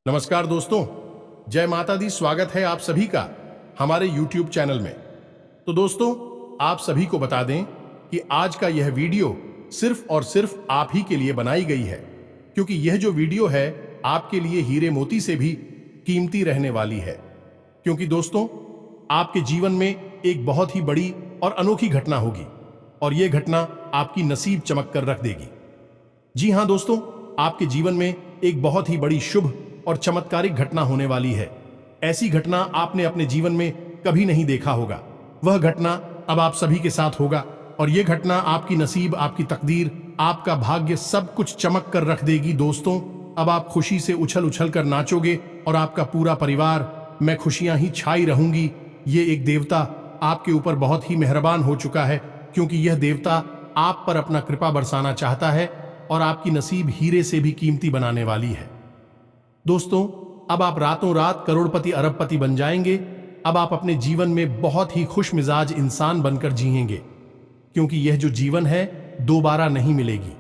नमस्कार दोस्तों, जय माता दी। स्वागत है आप सभी का हमारे YouTube चैनल में। तो दोस्तों, आप सभी को बता दें कि आज का यह वीडियो सिर्फ और सिर्फ आप ही के लिए बनाई गई है, क्योंकि यह जो वीडियो है आपके लिए हीरे मोती से भी कीमती रहने वाली है। क्योंकि दोस्तों, आपके जीवन में एक बहुत ही बड़ी और अनोखी घटना होगी और यह घटना आपकी नसीब चमक कर रख देगी। जी हाँ दोस्तों, आपके जीवन में एक बहुत ही बड़ी शुभ और चमत्कारिक घटना होने वाली है। ऐसी घटना आपने अपने जीवन में कभी नहीं देखा होगा। वह घटना अब आप सभी के साथ होगा और यह घटना आपकी नसीब, आपकी तकदीर, आपका भाग्य सब कुछ चमक कर रख देगी। दोस्तों, अब आप खुशी से उछल उछल कर नाचोगे और आपका पूरा परिवार मैं खुशियां ही छाई रहूंगी। ये एक देवता आपके ऊपर बहुत ही मेहरबान हो चुका है, क्योंकि यह देवता आप पर अपना कृपा बरसाना चाहता है और आपकी नसीब हीरे से भी कीमती बनाने वाली है। दोस्तों, अब आप रातों रात करोड़पति अरबपति बन जाएंगे। अब आप अपने जीवन में बहुत ही खुश मिजाज इंसान बनकर जिएंगे, क्योंकि यह जो जीवन है दोबारा नहीं मिलेगी।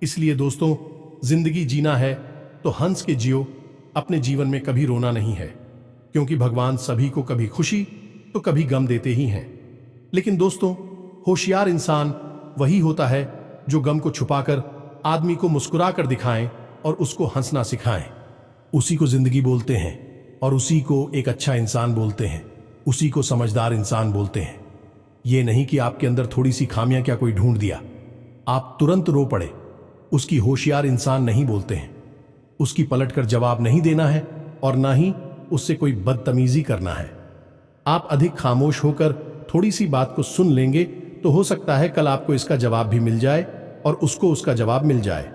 इसलिए दोस्तों, जिंदगी जीना है तो हंस के जियो। अपने जीवन में कभी रोना नहीं है, क्योंकि भगवान सभी को कभी खुशी तो कभी गम देते ही हैं। लेकिन दोस्तों, होशियार इंसान वही होता है जो गम को छुपाकर आदमी को मुस्कुरा कर दिखाएं और उसको हंसना सिखाएं। उसी को जिंदगी बोलते हैं और उसी को एक अच्छा इंसान बोलते हैं, उसी को समझदार इंसान बोलते हैं। ये नहीं कि आपके अंदर थोड़ी सी खामियां क्या कोई ढूंढ दिया, आप तुरंत रो पड़े। उसकी होशियार इंसान नहीं बोलते हैं। उसकी पलटकर जवाब नहीं देना है और ना ही उससे कोई बदतमीजी करना है। आप अधिक खामोश होकर थोड़ी सी बात को सुन लेंगे तो हो सकता है कल आपको इसका जवाब भी मिल जाए और उसको उसका जवाब मिल जाए।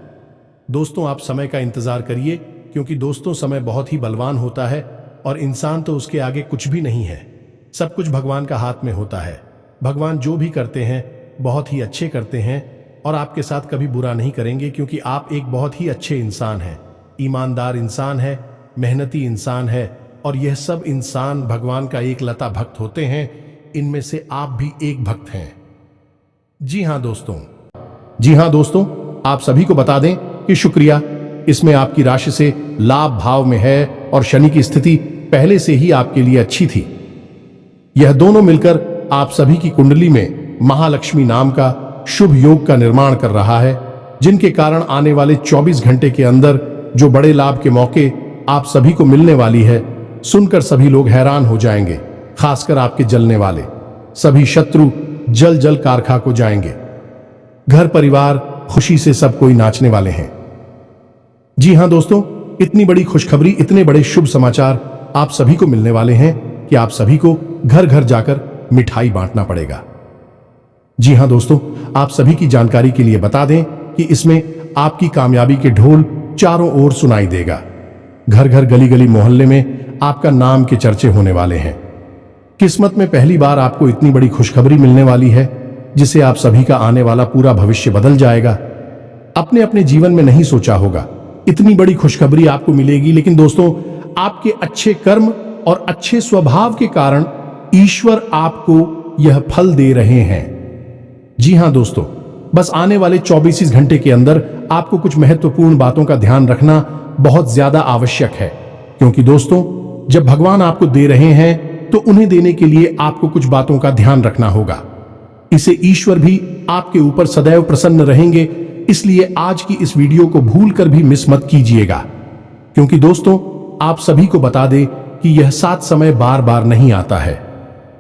दोस्तों, आप समय का इंतजार करिए, क्योंकि दोस्तों समय बहुत ही बलवान होता है और इंसान तो उसके आगे कुछ भी नहीं है। सब कुछ भगवान का हाथ में होता है। भगवान जो भी करते हैं बहुत ही अच्छे करते हैं और आपके साथ कभी बुरा नहीं करेंगे, क्योंकि आप एक बहुत ही अच्छे इंसान हैं, ईमानदार इंसान है, मेहनती इंसान है और यह सब इंसान भगवान का एक लता भक्त होते हैं। इनमें से आप भी एक भक्त हैं। जी हाँ दोस्तों, आप सभी को बता दें कि शुक्रिया, इसमें आपकी राशि से लाभ भाव में है और शनि की स्थिति पहले से ही आपके लिए अच्छी थी। यह दोनों मिलकर आप सभी की कुंडली में महालक्ष्मी नाम का शुभ योग का निर्माण कर रहा है, जिनके कारण आने वाले 24 घंटे के अंदर जो बड़े लाभ के मौके आप सभी को मिलने वाली है, सुनकर सभी लोग हैरान हो जाएंगे। खासकर आपके जलने वाले सभी शत्रु जल जल कार खाक हो जाएंगे। घर परिवार खुशी से सब कोई नाचने वाले हैं। जी हाँ दोस्तों, इतनी बड़ी खुशखबरी, इतने बड़े शुभ समाचार आप सभी को मिलने वाले हैं कि आप सभी को घर घर जाकर मिठाई बांटना पड़ेगा। जी हाँ दोस्तों, आप सभी की जानकारी के लिए बता दें कि इसमें आपकी कामयाबी के ढोल चारों ओर सुनाई देगा। घर घर गली गली मोहल्ले में आपका नाम के चर्चे होने वाले हैं। किस्मत में पहली बार आपको इतनी बड़ी खुशखबरी मिलने वाली है, जिसे आप सभी का आने वाला पूरा भविष्य बदल जाएगा। अपने अपने जीवन में नहीं सोचा होगा इतनी बड़ी खुशखबरी आपको मिलेगी, लेकिन दोस्तों, आपके अच्छे कर्म और अच्छे स्वभाव के कारण ईश्वर आपको यह फल दे रहे हैं। जी हाँ दोस्तों, बस आने वाले 24 घंटे के अंदर आपको कुछ महत्वपूर्ण बातों का ध्यान रखना बहुत ज्यादा आवश्यक है, क्योंकि दोस्तों, जब भगवान आपको दे रहे हैं तो उन्हें देने के लिए आपको कुछ बातों का ध्यान रखना होगा। इसे ईश्वर भी आपके ऊपर सदैव प्रसन्न रहेंगे। इसलिए आज की इस वीडियो को भूलकर भी मिस मत कीजिएगा, क्योंकि दोस्तों, आप सभी को बता दें कि यह साथ समय बार बार नहीं आता है।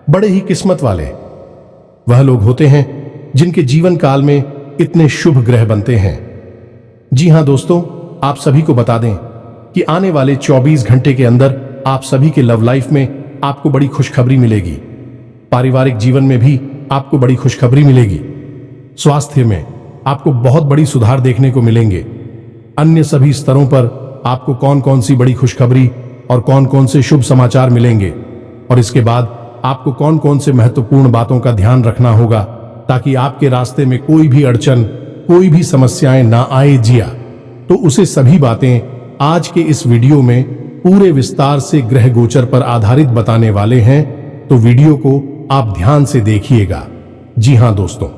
बड़े ही किस्मत वाले वह लोग होते हैं जिनके जीवन काल में इतने शुभ ग्रह बनते हैं। जी हाँ दोस्तों, आप सभी को बता दें कि आने वाले 24 घंटे के अंदर आप सभी के लव लाइफ में आपको बड़ी खुशखबरी मिलेगी। पारिवारिक जीवन में भी आपको बड़ी खुशखबरी मिलेगी। स्वास्थ्य में आपको बहुत बड़ी सुधार देखने को मिलेंगे। अन्य सभी स्तरों पर आपको कौन कौन सी बड़ी खुशखबरी और कौन कौन से शुभ समाचार मिलेंगे और इसके बाद आपको कौन कौन से महत्वपूर्ण बातों का ध्यान रखना होगा, ताकि आपके रास्ते में कोई भी अड़चन, कोई भी समस्याएं ना आए। जिया तो उसे सभी बातें आज के इस वीडियो में पूरे विस्तार से ग्रह गोचर पर आधारित बताने वाले हैं, तो वीडियो को आप ध्यान से देखिएगा। जी हाँ दोस्तों,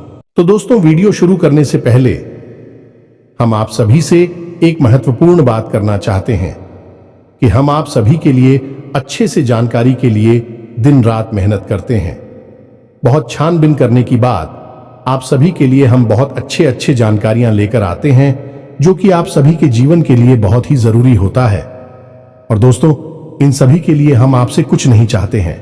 वीडियो शुरू करने से पहले हम आप सभी से एक महत्वपूर्ण बात करना चाहते हैं। कि हम आप सभी के लिए अच्छे से जानकारी के लिए दिन रात मेहनत करते हैं। बहुत छानबीन करने के बाद आप सभी के लिए हम बहुत अच्छे जानकारियां लेकर आते हैं, जो कि आप सभी के जीवन के लिए बहुत ही जरूरी होता है। और दोस्तों, इन सभी के लिए हम आपसे कुछ नहीं चाहते हैं,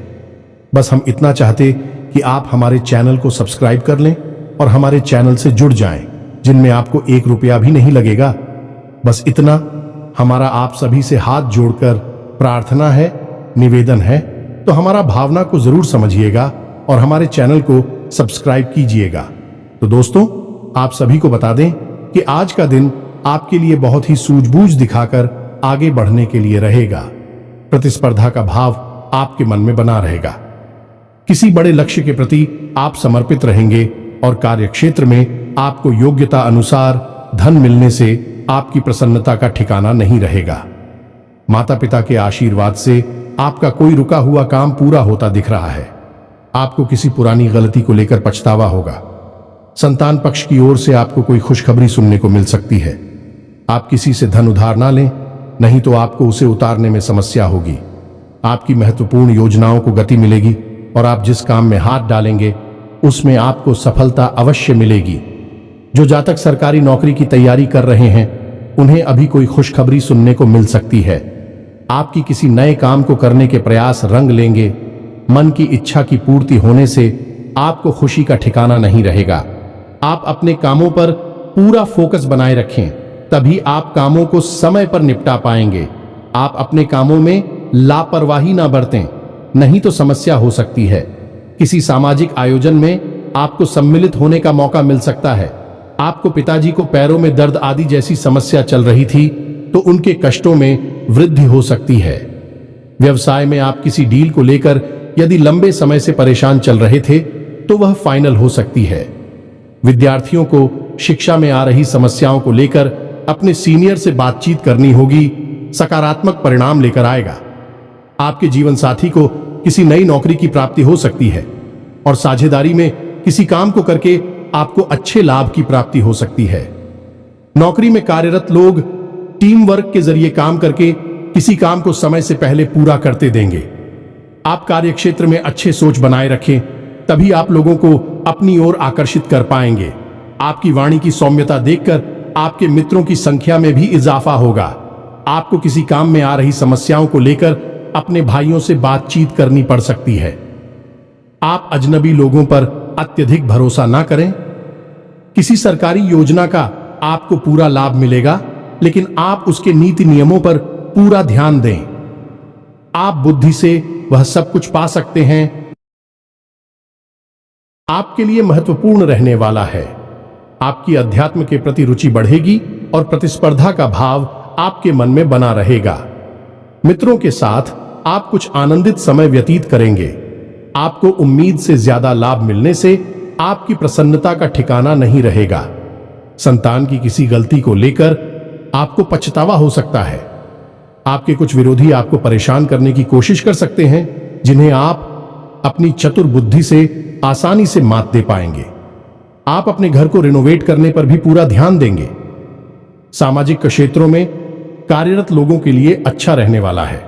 बस हम इतना चाहते कि आप हमारे चैनल को सब्सक्राइब कर लें और हमारे चैनल से जुड़ जाएं, जिनमें आपको 1 रुपया भी नहीं लगेगा। बस इतना हमारा आप सभी से हाथ जोड़कर प्रार्थना है, निवेदन है। तो हमारा भावना को जरूर समझिएगा और हमारे चैनल को सब्सक्राइब कीजिएगा। तो दोस्तों, आप सभी को बता दें कि आज का दिन आपके लिए बहुत ही सूझबूझ दिखाकर आगे बढ़ने के लिए रहेगा। प्रतिस्पर्धा का भाव आपके मन में बना रहेगा। किसी बड़े लक्ष्य के प्रति आप समर्पित रहेंगे और कार्यक्षेत्र में आपको योग्यता अनुसार धन मिलने से आपकी प्रसन्नता का ठिकाना नहीं रहेगा। माता पिता के आशीर्वाद से आपका कोई रुका हुआ काम पूरा होता दिख रहा है। आपको किसी पुरानी गलती को लेकर पछतावा होगा। संतान पक्ष की ओर से आपको कोई खुशखबरी सुनने को मिल सकती है। आप किसी से धन उधार ना लें, नहीं तो आपको उसे उतारने में समस्या होगी। आपकी महत्वपूर्ण योजनाओं को गति मिलेगी और आप जिस काम में हाथ डालेंगे उसमें आपको सफलता अवश्य मिलेगी। जो जातक सरकारी नौकरी की तैयारी कर रहे हैं, उन्हें अभी कोई खुशखबरी सुनने को मिल सकती है। आपकी किसी नए काम को करने के प्रयास रंग लेंगे। मन की इच्छा की पूर्ति होने से आपको खुशी का ठिकाना नहीं रहेगा। आप अपने कामों पर पूरा फोकस बनाए रखें, तभी आप कामों को समय पर निपटा पाएंगे। आप अपने कामों में लापरवाही ना बरतें, नहीं तो समस्या हो सकती है। किसी सामाजिक आयोजन में आपको सम्मिलित होने का मौका मिल सकता है। आपको पिताजी को पैरों में दर्द आदि जैसी समस्या चल रही थी, तो उनके कष्टों में वृद्धि हो सकती है। व्यवसाय में आप किसी डील को लेकर यदि लंबे समय से परेशान चल रहे थे, तो वह फाइनल हो सकती है। विद्यार्थियों को शिक्षा में आ रही समस्याओं को लेकर अपने सीनियर से बातचीत करनी होगी, सकारात्मक परिणाम लेकर आएगा। आपके जीवन साथी को किसी नई नौकरी की प्राप्ति हो सकती है और साझेदारी में किसी काम को करके आपको अच्छे लाभ की प्राप्ति हो सकती है। नौकरी में कार्यरत लोग टीम वर्क के जरिए काम करके किसी काम को समय से पहले पूरा करते देंगे। आप कार्यक्षेत्र में अच्छे सोच बनाए रखें, तभी आप लोगों को अपनी ओर आकर्षित कर पाएंगे। आपकी वाणी की सौम्यता देखकर आपके मित्रों की संख्या में भी इजाफा होगा। आपको किसी काम में आ रही समस्याओं को लेकर अपने भाइयों से बातचीत करनी पड़ सकती है। आप अजनबी लोगों पर अत्यधिक भरोसा ना करें। किसी सरकारी योजना का आपको पूरा लाभ मिलेगा, लेकिन आप उसके नीति नियमों पर पूरा ध्यान दें। आप बुद्धि से वह सब कुछ पा सकते हैं। आपके लिए महत्वपूर्ण रहने वाला है। आपकी अध्यात्म के प्रति रुचि बढ़ेगी और प्रतिस्पर्धा का भाव आपके मन में बना रहेगा। मित्रों के साथ आप कुछ आनंदित समय व्यतीत करेंगे। आपको उम्मीद से ज्यादा लाभ मिलने से आपकी प्रसन्नता का ठिकाना नहीं रहेगा। संतान की किसी गलती को लेकर आपको पछतावा हो सकता है। आपके कुछ विरोधी आपको परेशान करने की कोशिश कर सकते हैं, जिन्हें आप अपनी चतुर बुद्धि से आसानी से मात दे पाएंगे। आप अपने घर को रिनोवेट करने पर भी पूरा ध्यान देंगे। सामाजिक क्षेत्रों में कार्यरत लोगों के लिए अच्छा रहने वाला है।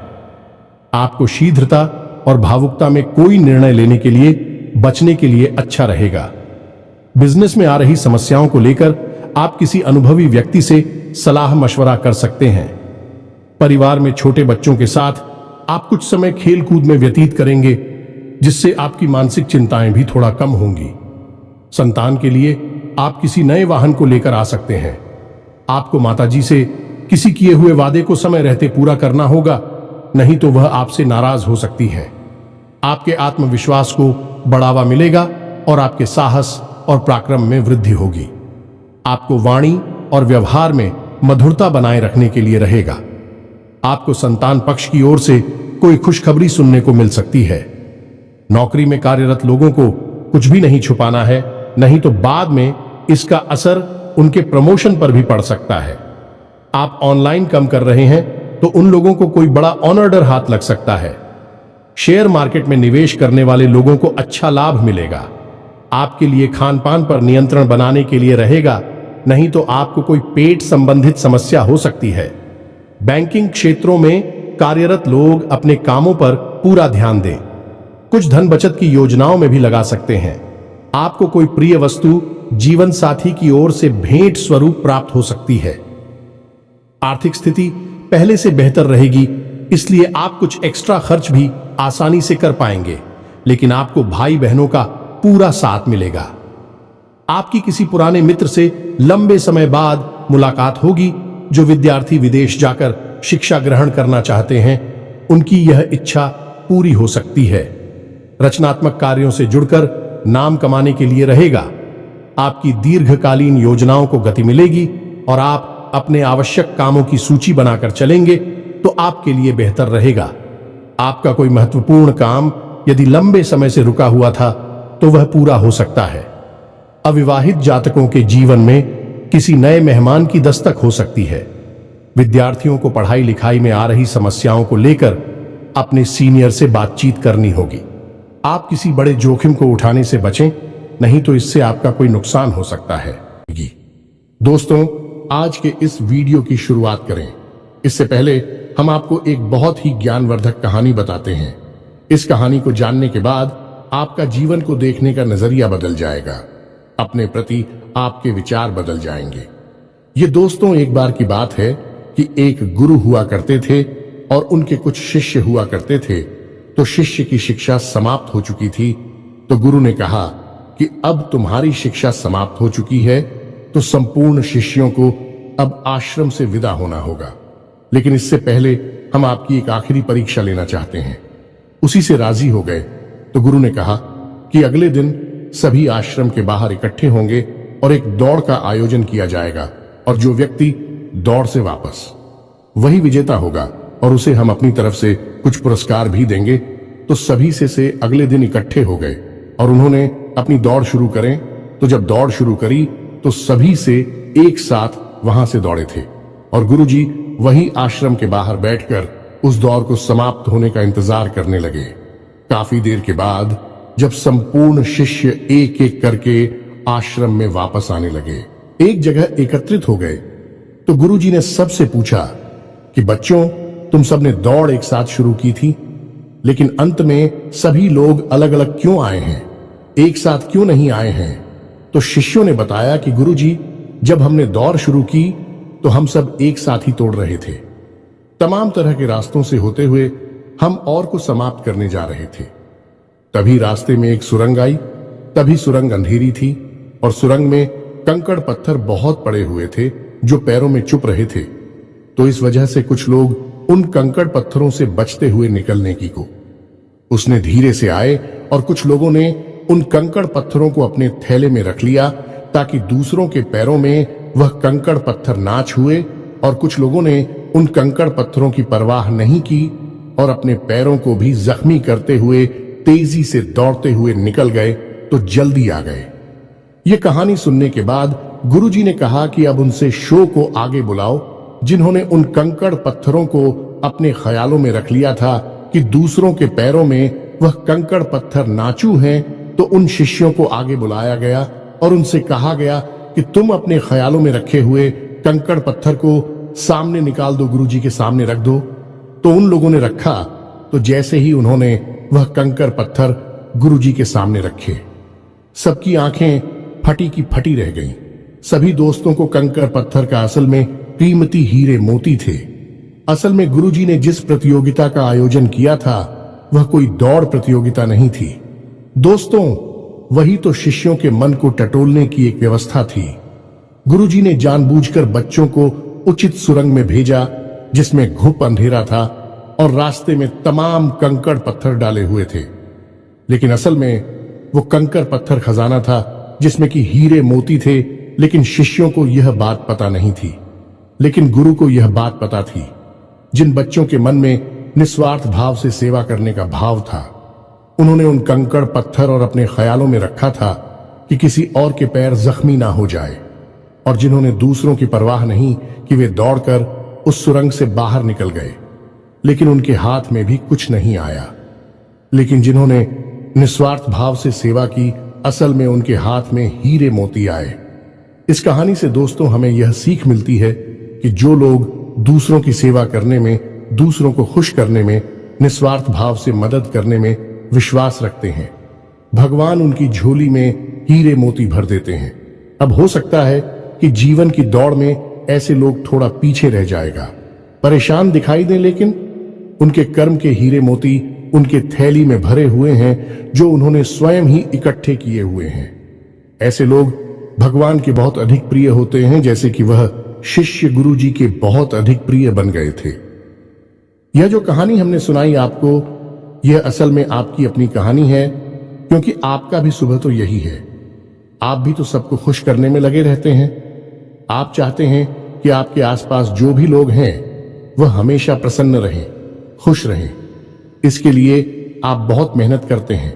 आपको शीघ्रता और भावुकता में कोई निर्णय लेने के लिए बचने के लिए अच्छा रहेगा। बिजनेस में आ रही समस्याओं को लेकर आप किसी अनुभवी व्यक्ति से सलाह मशवरा कर सकते हैं। परिवार में छोटे बच्चों के साथ आप कुछ समय खेल कूद में व्यतीत करेंगे, जिससे आपकी मानसिक चिंताएं भी थोड़ा कम होंगी। संतान के लिए आप किसी नए वाहन को लेकर आ सकते हैं। आपको माताजी से किसी किए हुए वादे को समय रहते पूरा करना होगा, नहीं तो वह आपसे नाराज हो सकती है। आपके आत्मविश्वास को बढ़ावा मिलेगा और आपके साहस और पराक्रम में वृद्धि होगी। आपको वाणी और व्यवहार में मधुरता बनाए रखने के लिए रहेगा। आपको संतान पक्ष की ओर से कोई खुशखबरी सुनने को मिल सकती है। नौकरी में कार्यरत लोगों को कुछ भी नहीं छुपाना है, नहीं तो बाद में इसका असर उनके प्रमोशन पर भी पड़ सकता है। आप ऑनलाइन काम कर रहे हैं तो उन लोगों को कोई बड़ा ऑनर हाथ लग सकता है। शेयर मार्केट में निवेश करने वाले लोगों को अच्छा लाभ मिलेगा। आपके लिए खान पान पर नियंत्रण बनाने के लिए रहेगा, नहीं तो आपको कोई पेट संबंधित समस्या हो सकती है। बैंकिंग क्षेत्रों में कार्यरत लोग अपने कामों पर पूरा ध्यान दें। कुछ धन बचत की योजनाओं में भी लगा सकते हैं। आपको कोई प्रिय वस्तु जीवन साथी की ओर से भेंट स्वरूप प्राप्त हो सकती है। आर्थिक स्थिति पहले से बेहतर रहेगी, इसलिए आप कुछ एक्स्ट्रा खर्च भी आसानी से कर पाएंगे, लेकिन आपको भाई बहनों का पूरा साथ मिलेगा। आपकी किसी पुराने मित्र से लंबे समय बाद मुलाकात होगी। जो विद्यार्थी विदेश जाकर शिक्षा ग्रहण करना चाहते हैं, उनकी यह इच्छा पूरी हो सकती है। रचनात्मक कार्यों से जुड़कर नाम कमाने के लिए रहेगा। आपकी दीर्घकालीन योजनाओं को गति मिलेगी और आप अपने आवश्यक कामों की सूची बनाकर चलेंगे तो आपके लिए बेहतर रहेगा। आपका कोई महत्वपूर्ण काम यदि लंबे समय से रुका हुआ था तो वह पूरा हो सकता है। अविवाहित जातकों के जीवन में किसी नए मेहमान की दस्तक हो सकती है। विद्यार्थियों को पढ़ाई लिखाई में आ रही समस्याओं को लेकर अपने सीनियर से बातचीत करनी होगी। आप किसी बड़े जोखिम को उठाने से बचें, नहीं तो इससे आपका कोई नुकसान हो सकता है। दोस्तों, आज के इस वीडियो की शुरुआत करें इससे पहले हम आपको एक बहुत ही ज्ञानवर्धक कहानी बताते हैं। इस कहानी को जानने के बाद आपका जीवन को देखने का नजरिया बदल जाएगा। अपने प्रति आपके विचार बदल जाएंगे। ये दोस्तों, एक बार की बात है कि एक गुरु हुआ करते थे और उनके कुछ शिष्य हुआ करते थे। तो शिष्य की शिक्षा समाप्त हो चुकी थी। तो गुरु ने कहा कि अब तुम्हारी शिक्षा समाप्त हो चुकी है, तो संपूर्ण शिष्यों को अब आश्रम से विदा होना होगा। लेकिन इससे पहले हम आपकी एक आखिरी परीक्षा लेना चाहते हैं। उसी से राजी हो गए। तो गुरु ने कहा कि अगले दिन सभी आश्रम के बाहर इकट्ठे होंगे और एक दौड़ का आयोजन किया जाएगा, और जो व्यक्ति दौड़ से वापस, वही विजेता होगा और उसे हम अपनी तरफ से कुछ पुरस्कार भी देंगे। तो सभी से अगले दिन इकट्ठे हो गए और उन्होंने अपनी दौड़ शुरू करें। तो जब दौड़ शुरू करी तो सभी से एक साथ वहां से दौड़े थे और गुरुजी वही आश्रम के बाहर बैठकर उस दौड़ को समाप्त होने का इंतजार करने लगे। काफी देर के बाद जब संपूर्ण शिष्य एक एक करके आश्रम में वापस आने लगे, एक जगह एकत्रित हो गए, तो गुरुजी ने सबसे पूछा कि बच्चों, तुम सबने दौड़ एक साथ शुरू की थी, लेकिन अंत में सभी लोग अलग अलग क्यों आए हैं, एक साथ क्यों नहीं आए हैं? तो शिष्यों ने बताया कि गुरुजी, जब हमने दौड़ शुरू की तो हम सब एक साथ ही तोड़ रहे थे। तमाम तरह के रास्तों से होते हुए हम और को समाप्त करने जा रहे थे। तभी रास्ते में एक सुरंग आई। तभी सुरंग अंधेरी थी और सुरंग में कंकड़ पत्थर बहुत पड़े हुए थे जो पैरों में चुप रहे थे। तो इस वजह से कुछ लोग उन कंकड़ पत्थरों से बचते हुए निकलने की को उसने धीरे से आए और कुछ लोगों ने उन कंकड़ पत्थरों को अपने थैले में रख लिया ताकि दूसरों के पैरों में वह कंकड़ पत्थर ना छुए, और कुछ लोगों ने उन कंकड़ पत्थरों की परवाह नहीं की और अपने पैरों को भी जख्मी करते हुए तेजी से दौड़ते हुए निकल गए। तो जल्दी आ गए। ये कहानी सुनने के बाद गुरुजी ने कहा कि अब उनसे शो को आगे बुलाओ, जिन्होंने उन कंकड़ पत्थरों को अपने ख्यालों में रख लिया था कि दूसरों के पैरों में वह कंकड़ पत्थर नाचू हैं। तो उन शिष्यों को आगे बुलाया गया और उनसे कहा गया कि तुम अपने ख्यालों में रखे हुए कंकड़ पत्थर को सामने निकाल दो, गुरुजी के सामने रख दो। तो उन लोगों ने रखा। तो जैसे ही उन्होंने वह कंकड़ पत्थर गुरुजी के सामने रखे, सबकी आंखें फटी की फटी रह गईं। सभी दोस्तों को कंकड़ पत्थर का असल में कीमती हीरे मोती थे। असल में गुरुजी ने जिस प्रतियोगिता का आयोजन किया था वह कोई दौड़ प्रतियोगिता नहीं थी दोस्तों, वही तो शिष्यों के मन को टटोलने की एक व्यवस्था थी। गुरुजी ने जानबूझकर बच्चों को उचित सुरंग में भेजा जिसमें घुप अंधेरा था और रास्ते में तमाम कंकड़ पत्थर डाले हुए थे। लेकिन असल में वो कंकड़ पत्थर खजाना था जिसमें कि हीरे मोती थे। लेकिन शिष्यों को यह बात पता नहीं थी, लेकिन गुरु को यह बात पता थी। जिन बच्चों के मन में निस्वार्थ भाव से सेवा करने का भाव था, उन्होंने उन कंकड़ पत्थर और अपने ख्यालों में रखा था कि किसी और के पैर जख्मी ना हो जाए, और जिन्होंने दूसरों की परवाह नहीं कि वे दौड़कर उस सुरंग से बाहर निकल गए, लेकिन उनके हाथ में भी कुछ नहीं आया। लेकिन जिन्होंने निस्वार्थ भाव से सेवा की, असल में उनके हाथ में हीरे मोती आए। इस कहानी से दोस्तों हमें यह सीख मिलती है कि जो लोग दूसरों की सेवा करने में दूसरों को खुश करने में, निस्वार्थ भाव से मदद करने में विश्वास रखते हैं। भगवान उनकी झोली में हीरे मोती भर देते हैं। अब हो सकता है कि जीवन की दौड़ में ऐसे लोग थोड़ा पीछे रह जाएगा, परेशान दिखाई दें, लेकिन उनके कर्म के हीरे मोती उनके थैली में भरे हुए हैं, जो उन्होंने स्वयं ही इकट्ठे किए हुए हैं। ऐसे लोग भगवान के बहुत अधिक प्रिय होते हैं, जैसे कि वह शिष्य गुरु जी के बहुत अधिक प्रिय बन गए थे। यह जो कहानी हमने सुनाई आपको, यह असल में आपकी अपनी कहानी है, क्योंकि आपका भी सुबह तो यही है। आप भी तो सबको खुश करने में लगे रहते हैं। आप चाहते हैं कि आपके आसपास जो भी लोग हैं वह हमेशा प्रसन्न रहें, खुश रहें। इसके लिए आप बहुत मेहनत करते हैं।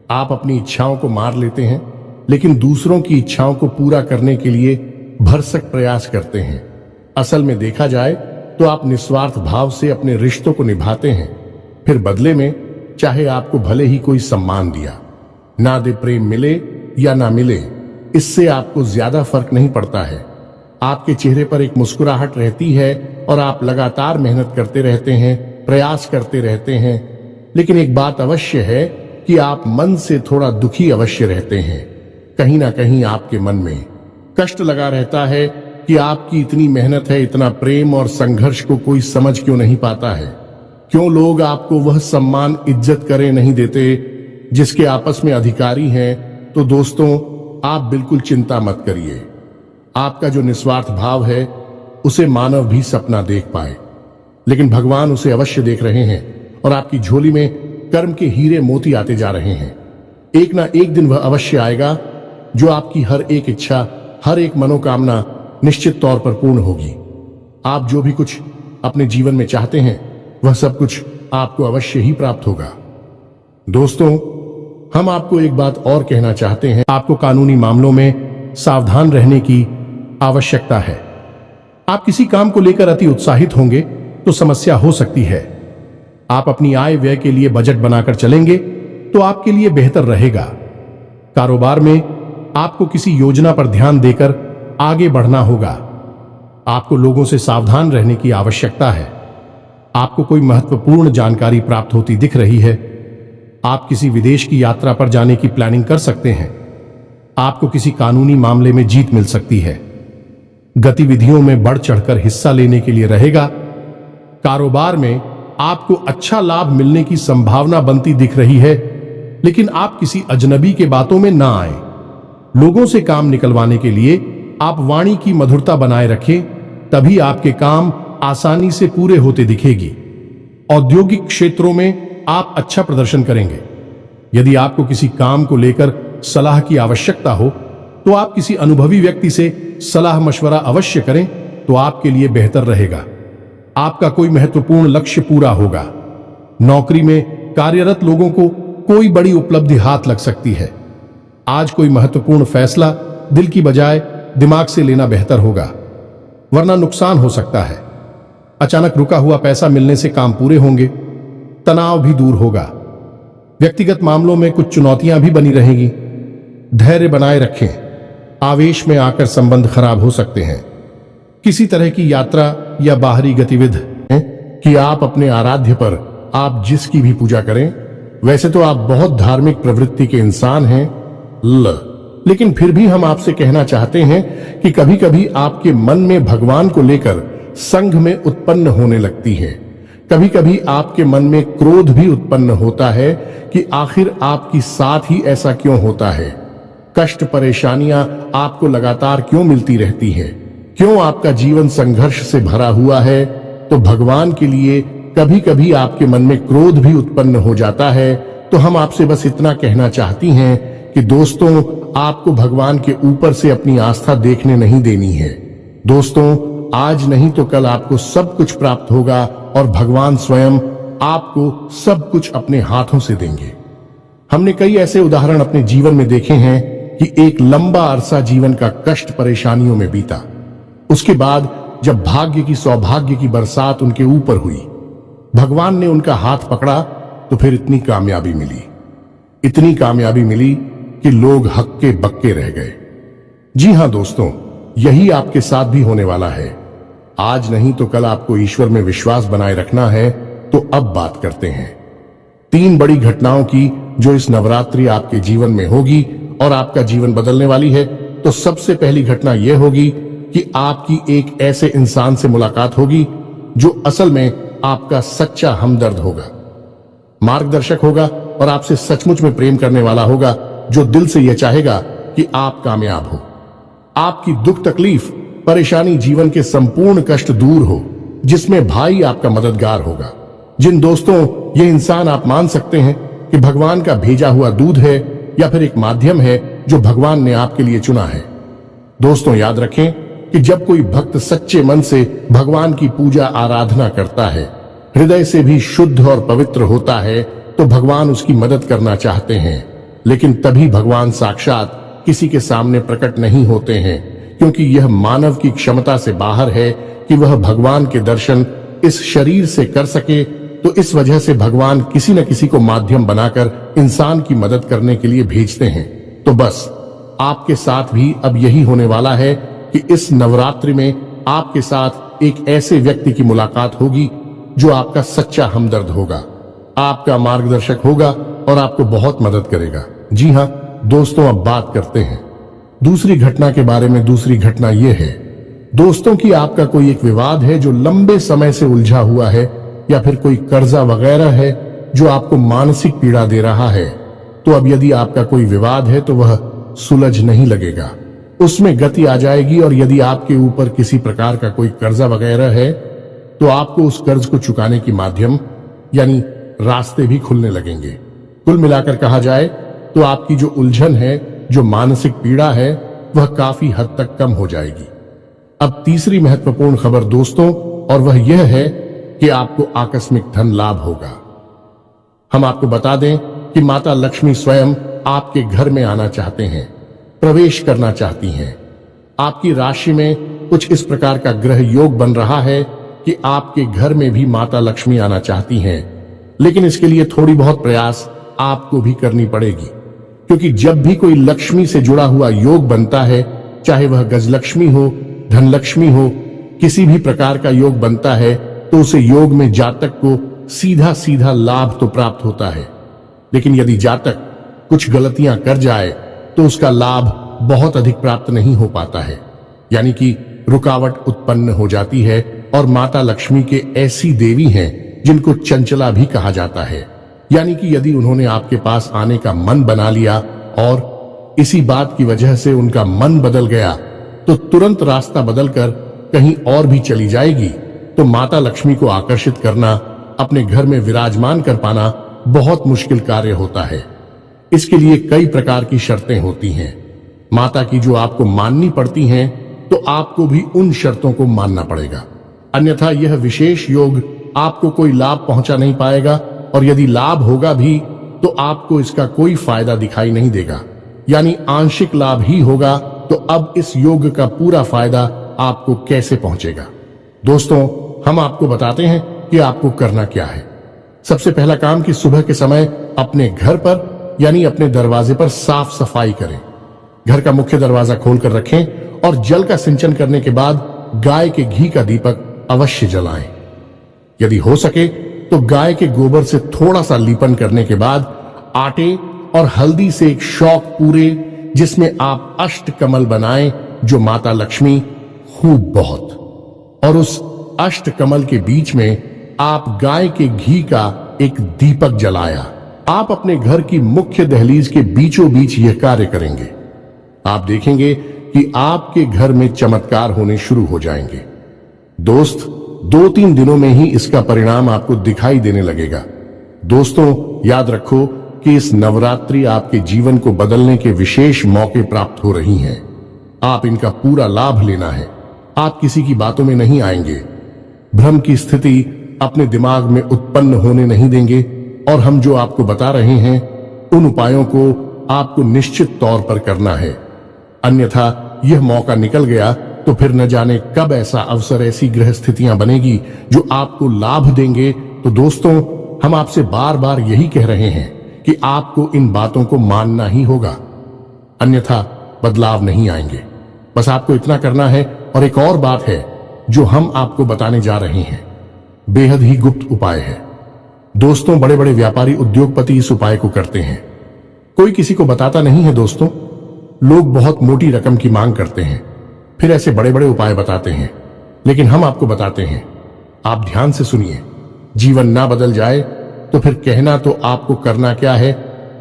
आप अपनी इच्छाओं को मार लेते हैं, लेकिन दूसरों की इच्छाओं को पूरा करने के लिए भरसक प्रयास करते हैं। असल में देखा जाए तो आप निस्वार्थ भाव से अपने रिश्तों को निभाते हैं। फिर बदले में चाहे आपको भले ही कोई सम्मान दिया ना दे, प्रेम मिले या ना मिले, इससे आपको ज्यादा फर्क नहीं पड़ता है। आपके चेहरे पर एक मुस्कुराहट रहती है और आप लगातार मेहनत करते रहते हैं, प्रयास करते रहते हैं। लेकिन एक बात अवश्य है कि आप मन से थोड़ा दुखी अवश्य रहते हैं। कहीं ना कहीं आपके मन में कष्ट लगा रहता है कि आपकी इतनी मेहनत है, इतना प्रेम और संघर्ष को कोई समझ क्यों नहीं पाता है। क्यों लोग आपको वह सम्मान, इज्जत करे नहीं देते जिसके आपस में अधिकारी हैं। तो दोस्तों, आप बिल्कुल चिंता मत करिए। आपका जो निस्वार्थ भाव है उसे मानव भी सपना देख पाए, लेकिन भगवान उसे अवश्य देख रहे हैं और आपकी झोली में कर्म के हीरे मोती आते जा रहे हैं। एक ना एक दिन वह अवश्य आएगा जो आपकी हर एक इच्छा, हर एक मनोकामना निश्चित तौर पर पूर्ण होगी। आप जो भी कुछ अपने जीवन में चाहते हैं वह सब कुछ आपको अवश्य ही प्राप्त होगा। दोस्तों, हम आपको एक बात और कहना चाहते हैं। आपको कानूनी मामलों में सावधान रहने की आवश्यकता है। आप किसी काम को लेकर अति उत्साहित होंगे तो समस्या हो सकती है। आप अपनी आय व्यय के लिए बजट बनाकर चलेंगे तो आपके लिए बेहतर रहेगा। कारोबार में आपको किसी योजना पर ध्यान देकर आगे बढ़ना होगा। आपको लोगों से सावधान रहने की आवश्यकता है। आपको कोई महत्वपूर्ण जानकारी प्राप्त होती दिख रही है। आप किसी विदेश की यात्रा पर जाने की प्लानिंग कर सकते हैं। आपको किसी कानूनी मामले में जीत मिल सकती है। गतिविधियों में बढ़ चढ़कर हिस्सा लेने के लिए रहेगा। कारोबार में आपको अच्छा लाभ मिलने की संभावना बनती दिख रही है, लेकिन आप किसी अजनबी के बातों में ना आए। लोगों से काम निकलवाने के लिए आप वाणी की मधुरता बनाए रखें, तभी आपके काम आसानी से पूरे होते दिखेगी। औद्योगिक क्षेत्रों में आप अच्छा प्रदर्शन करेंगे। यदि आपको किसी काम को लेकर सलाह की आवश्यकता हो तो आप किसी अनुभवी व्यक्ति से सलाह मशवरा अवश्य करें, तो आपके लिए बेहतर रहेगा। आपका कोई महत्वपूर्ण लक्ष्य पूरा होगा। नौकरी में कार्यरत लोगों को कोई बड़ी उपलब्धि हाथ लग सकती है। आज कोई महत्वपूर्ण फैसला दिल की बजाय दिमाग से लेना बेहतर होगा, वरना नुकसान हो सकता है। अचानक रुका हुआ पैसा मिलने से काम पूरे होंगे, तनाव भी दूर होगा। व्यक्तिगत मामलों में कुछ चुनौतियां भी बनी रहेंगी। धैर्य बनाए रखें, आवेश में आकर संबंध खराब हो सकते हैं। किसी तरह की यात्रा या बाहरी गतिविधि कि आप अपने आराध्य पर आप जिसकी भी पूजा करें। वैसे तो आप बहुत धार्मिक प्रवृत्ति के इंसान हैं, लेकिन फिर भी हम आपसे कहना चाहते हैं कि कभी कभी आपके मन में भगवान को लेकर संघ में उत्पन्न होने लगती है। कभी कभी आपके मन में क्रोध भी उत्पन्न होता है कि आखिर आपकी साथ ही ऐसा क्यों होता है। कष्ट, परेशानियां आपको लगातार क्यों मिलती रहती हैं? क्यों आपका जीवन संघर्ष से भरा हुआ है? तो भगवान के लिए कभी कभी आपके मन में क्रोध भी उत्पन्न हो जाता है। तो हम आपसे बस इतना कहना चाहती हैं कि दोस्तों, आपको भगवान के ऊपर से अपनी आस्था देखने नहीं देनी है। दोस्तों, आज नहीं तो कल आपको सब कुछ प्राप्त होगा और भगवान स्वयं आपको सब कुछ अपने हाथों से देंगे। हमने कई ऐसे उदाहरण अपने जीवन में देखे हैं कि एक लंबा अरसा जीवन का कष्ट, परेशानियों में बीता। उसके बाद जब भाग्य की, सौभाग्य की बरसात उनके ऊपर हुई, भगवान ने उनका हाथ पकड़ा, तो फिर इतनी कामयाबी मिली कि लोग हक्के बक्के रह गए। जी हां दोस्तों, यही आपके साथ भी होने वाला है। आज नहीं तो कल आपको ईश्वर में विश्वास बनाए रखना है। तो अब बात करते हैं 3 बड़ी घटनाओं की जो इस नवरात्रि आपके जीवन में होगी और आपका जीवन बदलने वाली है। तो सबसे पहली घटना यह होगी कि आपकी एक ऐसे इंसान से मुलाकात होगी जो असल में आपका सच्चा हमदर्द होगा, मार्गदर्शक होगा और आपसे सचमुच में प्रेम करने वाला होगा, जो दिल से यह चाहेगा कि आप कामयाब हो, आपकी दुख तकलीफ परेशानी जीवन के संपूर्ण कष्ट दूर हो, जिसमें भाई आपका मददगार होगा। जिन दोस्तों ये इंसान आप मान सकते हैं कि भगवान का भेजा हुआ दूध है या फिर एक माध्यम है जो भगवान ने आपके लिए चुना है। दोस्तों याद रखें कि जब कोई भक्त सच्चे मन से भगवान की पूजा आराधना करता है, हृदय से भी शुद्ध और पवित्र होता है, तो भगवान उसकी मदद करना चाहते हैं। लेकिन तभी भगवान साक्षात किसी के सामने प्रकट नहीं होते हैं, क्योंकि यह मानव की क्षमता से बाहर है कि वह भगवान के दर्शन इस शरीर से कर सके। तो इस वजह से भगवान किसी न किसी को माध्यम बनाकर इंसान की मदद करने के लिए भेजते हैं। तो बस आपके साथ भी अब यही होने वाला है कि इस नवरात्रि में आपके साथ एक ऐसे व्यक्ति की मुलाकात होगी जो आपका सच्चा हमदर्द होगा, आपका मार्गदर्शक होगा और आपको बहुत मदद करेगा। जी हाँ दोस्तों, अब बात करते हैं दूसरी घटना के बारे में। दूसरी घटना यह है दोस्तों कि आपका कोई एक विवाद है जो लंबे समय से उलझा हुआ है, या फिर कोई कर्जा वगैरह है जो आपको मानसिक पीड़ा दे रहा है। तो अब यदि आपका कोई विवाद है तो वह सुलझ नहीं लगेगा, उसमें गति आ जाएगी। और यदि आपके ऊपर किसी प्रकार का कोई कर्जा वगैरह है तो आपको उस कर्ज को चुकाने की माध्यम यानी रास्ते भी खुलने लगेंगे। कुल मिलाकर कहा जाए तो आपकी जो उलझन है, जो मानसिक पीड़ा है, वह काफी हद तक कम हो जाएगी। अब तीसरी महत्वपूर्ण खबर दोस्तों, और वह यह है कि आपको आकस्मिक धन लाभ होगा। हम आपको बता दें कि माता लक्ष्मी स्वयं आपके घर में आना चाहते हैं, प्रवेश करना चाहती हैं। आपकी राशि में कुछ इस प्रकार का ग्रह योग बन रहा है कि आपके घर में भी माता लक्ष्मी आना चाहती हैं। लेकिन इसके लिए थोड़ी बहुत प्रयास आपको भी करनी पड़ेगी, क्योंकि जब भी कोई लक्ष्मी से जुड़ा हुआ योग बनता है, चाहे वह गजलक्ष्मी हो, धनलक्ष्मी हो, किसी भी प्रकार का योग बनता है, तो उसे योग में जातक को सीधा सीधा लाभ तो प्राप्त होता है। लेकिन यदि जातक कुछ गलतियां कर जाए तो उसका लाभ बहुत अधिक प्राप्त नहीं हो पाता है, यानी कि रुकावट उत्पन्न हो जाती है। और माता लक्ष्मी के ऐसी देवी हैं जिनको चंचला भी कहा जाता है, यानी कि यदि उन्होंने आपके पास आने का मन बना लिया और इसी बात की वजह से उनका मन बदल गया, तो तुरंत रास्ता बदलकर कहीं और भी चली जाएगी। तो माता लक्ष्मी को आकर्षित करना, अपने घर में विराजमान कर पाना बहुत मुश्किल कार्य होता है। इसके लिए कई प्रकार की शर्तें होती हैं माता की, जो आपको माननी पड़ती हैं। तो आपको भी उन शर्तों को मानना पड़ेगा, अन्यथा यह विशेष योग आपको कोई लाभ पहुंचा नहीं पाएगा। और यदि लाभ होगा भी तो आपको इसका कोई फायदा दिखाई नहीं देगा, यानी आंशिक लाभ ही होगा। तो अब इस योग का पूरा फायदा आपको कैसे पहुंचेगा? दोस्तों हम आपको बताते हैं कि आपको करना क्या है। सबसे पहला काम कि सुबह के समय अपने घर पर यानी अपने दरवाजे पर साफ सफाई करें। घर का मुख्य दरवाजा खोलकर रखें और जल का सिंचन करने के बाद गाय के घी का दीपक अवश्य जलाएं। यदि हो सके तो गाय के गोबर से थोड़ा सा लीपन करने के बाद आटे और हल्दी से एक शौक पूरे, जिसमें आप अष्टकमल बनाएं, जो माता लक्ष्मी खूब बहुत, और उस अष्टकमल के बीच में आप गाय के घी का एक दीपक जलाया। आप अपने घर की मुख्य दहलीज के बीचों बीच यह कार्य करेंगे। आप देखेंगे कि आपके घर में चमत्कार होने शुरू हो जाएंगे। दोस्त 2-3 दिनों में ही इसका परिणाम आपको दिखाई देने लगेगा। दोस्तों याद रखो कि इस नवरात्रि आपके जीवन को बदलने के विशेष मौके प्राप्त हो रही हैं। आप इनका पूरा लाभ लेना है। आप किसी की बातों में नहीं आएंगे, भ्रम की स्थिति अपने दिमाग में उत्पन्न होने नहीं देंगे। और हम जो आपको बता रहे हैं उन उपायों को आपको निश्चित तौर पर करना है, अन्यथा यह मौका निकल गया तो फिर न जाने कब ऐसा अवसर, ऐसी ग्रह स्थितियां बनेगी जो आपको लाभ देंगे। तो दोस्तों हम आपसे बार बार यही कह रहे हैं कि आपको इन बातों को मानना ही होगा, अन्यथा बदलाव नहीं आएंगे। बस आपको इतना करना है। और एक और बात है जो हम आपको बताने जा रहे हैं बेहद ही गुप्त उपाय है। दोस्तों, बड़े बड़े व्यापारी उद्योगपति इस उपाय को करते हैं, कोई किसी को बताता नहीं है। दोस्तों, लोग बहुत मोटी रकम की मांग करते हैं, फिर ऐसे बड़े बड़े उपाय बताते हैं, लेकिन हम आपको बताते हैं। आप ध्यान से सुनिए। जीवन ना बदल जाए तो फिर कहना तो आपको करना क्या है।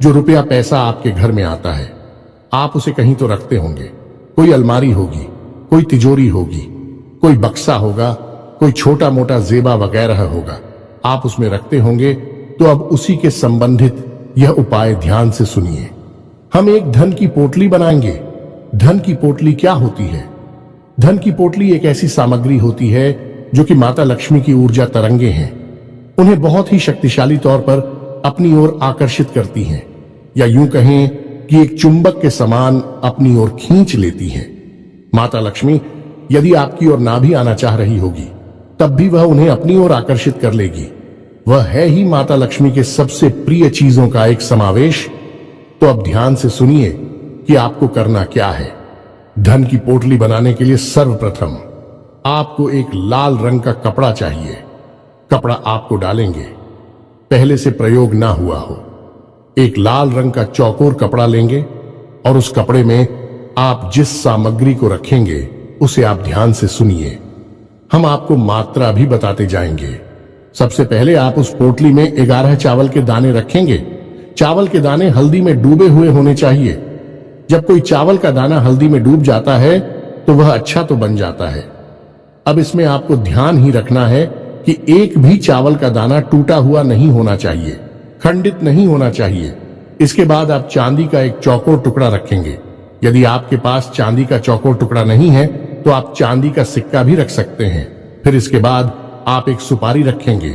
जो रुपया पैसा आपके घर में आता है, आप उसे कहीं तो रखते होंगे। कोई अलमारी होगी, कोई तिजोरी होगी, कोई बक्सा होगा, कोई छोटा मोटा जेबा वगैरह होगा, आप उसमें रखते होंगे। तो अब उसी के संबंधित यह उपाय ध्यान से सुनिए। हम एक धन की पोटली बनाएंगे। धन की पोटली क्या होती है? धन की पोटली एक ऐसी सामग्री होती है जो कि माता लक्ष्मी की ऊर्जा तरंगे हैं। उन्हें बहुत ही शक्तिशाली तौर पर अपनी ओर आकर्षित करती हैं, या यूं कहें कि एक चुंबक के समान अपनी ओर खींच लेती हैं। माता लक्ष्मी यदि आपकी ओर ना भी आना चाह रही होगी, तब भी वह उन्हें अपनी ओर आकर्षित कर लेगी। वह है ही माता लक्ष्मी के सबसे प्रिय चीजों का एक समावेश। तो अब ध्यान से सुनिए कि आपको करना क्या है। धन की पोटली बनाने के लिए सर्वप्रथम आपको एक लाल रंग का कपड़ा चाहिए। कपड़ा आपको डालेंगे, पहले से प्रयोग ना हुआ हो। एक लाल रंग का चौकोर कपड़ा लेंगे और उस कपड़े में आप जिस सामग्री को रखेंगे उसे आप ध्यान से सुनिए। हम आपको मात्रा भी बताते जाएंगे। सबसे पहले आप उस पोटली में 11 चावल के दाने रखेंगे। चावल के दाने हल्दी में डूबे हुए होने चाहिए। जब कोई चावल का दाना हल्दी में डूब जाता है तो वह अच्छा तो बन जाता है। अब इसमें आपको ध्यान ही रखना है कि एक भी चावल का दाना टूटा हुआ नहीं होना चाहिए, खंडित नहीं होना चाहिए। इसके बाद आप चांदी का एक चौकोर टुकड़ा रखेंगे। यदि आपके पास चांदी का चौकोर टुकड़ा नहीं है तो आप चांदी का सिक्का भी रख सकते हैं। फिर इसके बाद आप एक सुपारी रखेंगे।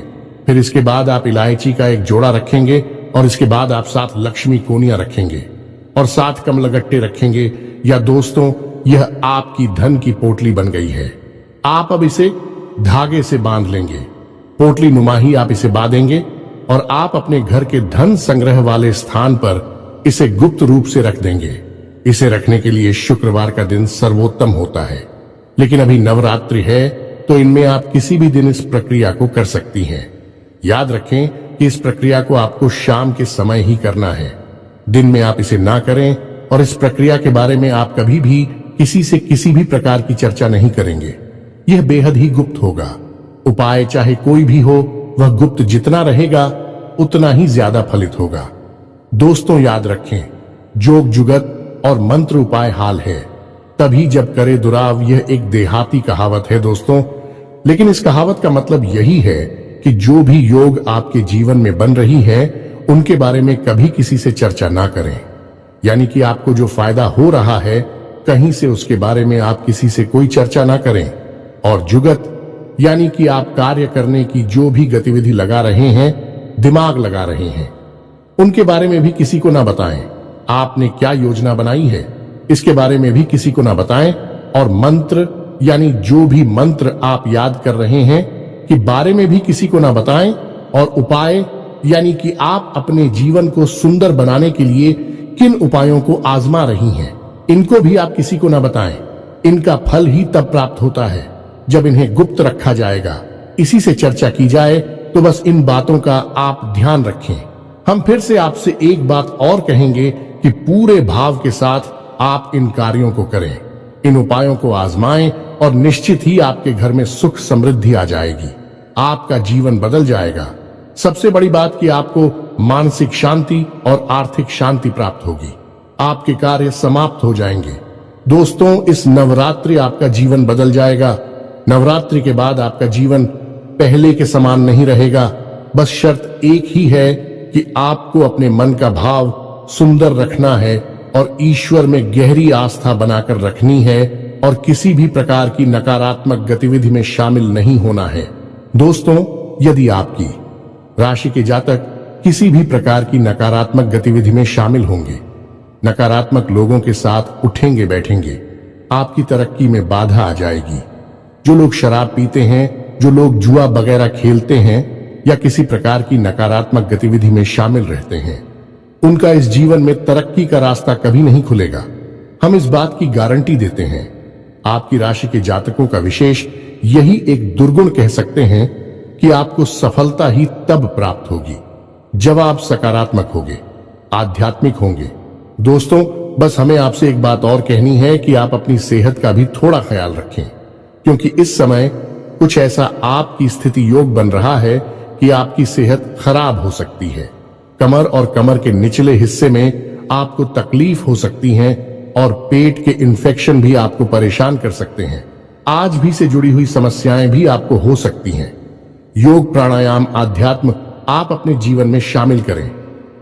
फिर इसके बाद आप इलायची का एक जोड़ा रखेंगे और इसके बाद आप 7 लक्ष्मी कोनियां रखेंगे और 7 कमलगट्टे रखेंगे। या दोस्तों, यह आपकी धन की पोटली बन गई है। आप अब इसे धागे से बांध लेंगे। पोटली नुमा ही आप इसे बांधेंगे और आप अपने घर के धन संग्रह वाले स्थान पर इसे गुप्त रूप से रख देंगे। इसे रखने के लिए शुक्रवार का दिन सर्वोत्तम होता है, लेकिन अभी नवरात्रि है तो इनमें आप किसी भी दिन इस प्रक्रिया को कर सकती हैं। याद रखें कि इस प्रक्रिया को आपको शाम के समय ही करना है, दिन में आप इसे ना करें। और इस प्रक्रिया के बारे में आप कभी भी किसी से किसी भी प्रकार की चर्चा नहीं करेंगे। यह बेहद ही गुप्त होगा। उपाय चाहे कोई भी हो, वह गुप्त जितना रहेगा उतना ही ज्यादा फलित होगा। दोस्तों, याद रखें, जोग जुगत और मंत्र उपाय हाल है, तभी जब करे दुराव। यह एक देहाती कहावत है दोस्तों, लेकिन इस कहावत का मतलब यही है कि जो भी योग आपके जीवन में बन रही है उनके बारे में कभी किसी से चर्चा ना करें। यानी कि आपको जो फायदा हो रहा है कहीं से उसके बारे में आप किसी से कोई चर्चा ना करें। और जुगत यानी कि आप कार्य करने की जो भी गतिविधि लगा रहे हैं, दिमाग लगा रहे हैं, उनके बारे में भी किसी को ना बताएं। आपने क्या योजना बनाई है इसके बारे में भी किसी को ना बताएं। और मंत्र यानी जो भी मंत्र आप याद कर रहे हैं कि बारे में भी किसी को ना बताएं। और उपाय यानी कि आप अपने जीवन को सुंदर बनाने के लिए किन उपायों को आजमा रही हैं, इनको भी आप किसी को ना बताएं। इनका फल ही तब प्राप्त होता है जब इन्हें गुप्त रखा जाएगा, इसी से चर्चा की जाए। तो बस इन बातों का आप ध्यान रखें। हम फिर से आपसे एक बात और कहेंगे कि पूरे भाव के साथ आप इन कार्यों को करें, इन उपायों को आजमाएं और निश्चित ही आपके घर में सुख समृद्धि आ जाएगी। आपका जीवन बदल जाएगा। सबसे बड़ी बात कि आपको मानसिक शांति और आर्थिक शांति प्राप्त होगी। आपके कार्य समाप्त हो जाएंगे। दोस्तों, इस नवरात्रि आपका जीवन बदल जाएगा। नवरात्रि के बाद आपका जीवन पहले के समान नहीं रहेगा। बस शर्त एक ही है कि आपको अपने मन का भाव सुंदर रखना है और ईश्वर में गहरी आस्था बनाकर रखनी है और किसी भी प्रकार की नकारात्मक गतिविधि में शामिल नहीं होना है। दोस्तों, यदि आपकी राशि के जातक किसी भी प्रकार की नकारात्मक गतिविधि में शामिल होंगे, नकारात्मक लोगों के साथ उठेंगे बैठेंगे, आपकी तरक्की में बाधा आ जाएगी। जो लोग शराब पीते हैं, जो लोग जुआ वगैरह खेलते हैं या किसी प्रकार की नकारात्मक गतिविधि में शामिल रहते हैं, उनका इस जीवन में तरक्की का रास्ता कभी नहीं खुलेगा। हम इस बात की गारंटी देते हैं। आपकी राशि के जातकों का विशेष यही एक दुर्गुण कह सकते हैं कि आपको सफलता ही तब प्राप्त होगी जब आप सकारात्मक होंगे, आध्यात्मिक होंगे। दोस्तों, बस हमें आपसे एक बात और कहनी है कि आप अपनी सेहत का भी थोड़ा ख्याल रखें, क्योंकि इस समय कुछ ऐसा आपकी स्थिति योग बन रहा है कि आपकी सेहत खराब हो सकती है। कमर और कमर के निचले हिस्से में आपको तकलीफ हो सकती है और पेट के इन्फेक्शन भी आपको परेशान कर सकते हैं। आज भी से जुड़ी हुई समस्याएं भी आपको हो सकती हैं। योग, प्राणायाम, आध्यात्म आप अपने जीवन में शामिल करें।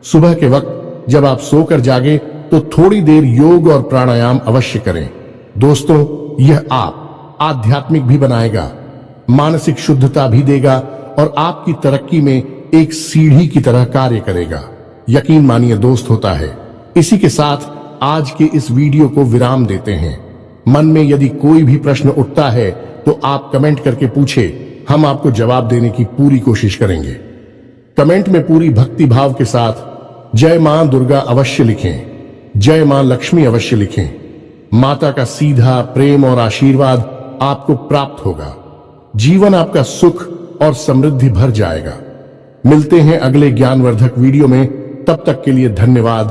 सुबह के वक्त जब आप सोकर जागे तो थोड़ी देर योग और प्राणायाम अवश्य करें। दोस्तों, यह आप आध्यात्मिक भी बनाएगा, मानसिक शुद्धता भी देगा और आपकी तरक्की में एक सीढ़ी की तरह कार्य करेगा। यकीन मानिए दोस्त, होता है। इसी के साथ आज के इस वीडियो को विराम देते हैं। मन में यदि कोई भी प्रश्न उठता है तो आप कमेंट करके पूछे, हम आपको जवाब देने की पूरी कोशिश करेंगे। कमेंट में पूरी भक्ति भाव के साथ जय मां दुर्गा अवश्य लिखें, जय मां लक्ष्मी अवश्य लिखें। माता का सीधा प्रेम और आशीर्वाद आपको प्राप्त होगा। जीवन आपका सुख और समृद्धि भर जाएगा। मिलते हैं अगले ज्ञानवर्धक वीडियो में। तब तक के लिए धन्यवाद।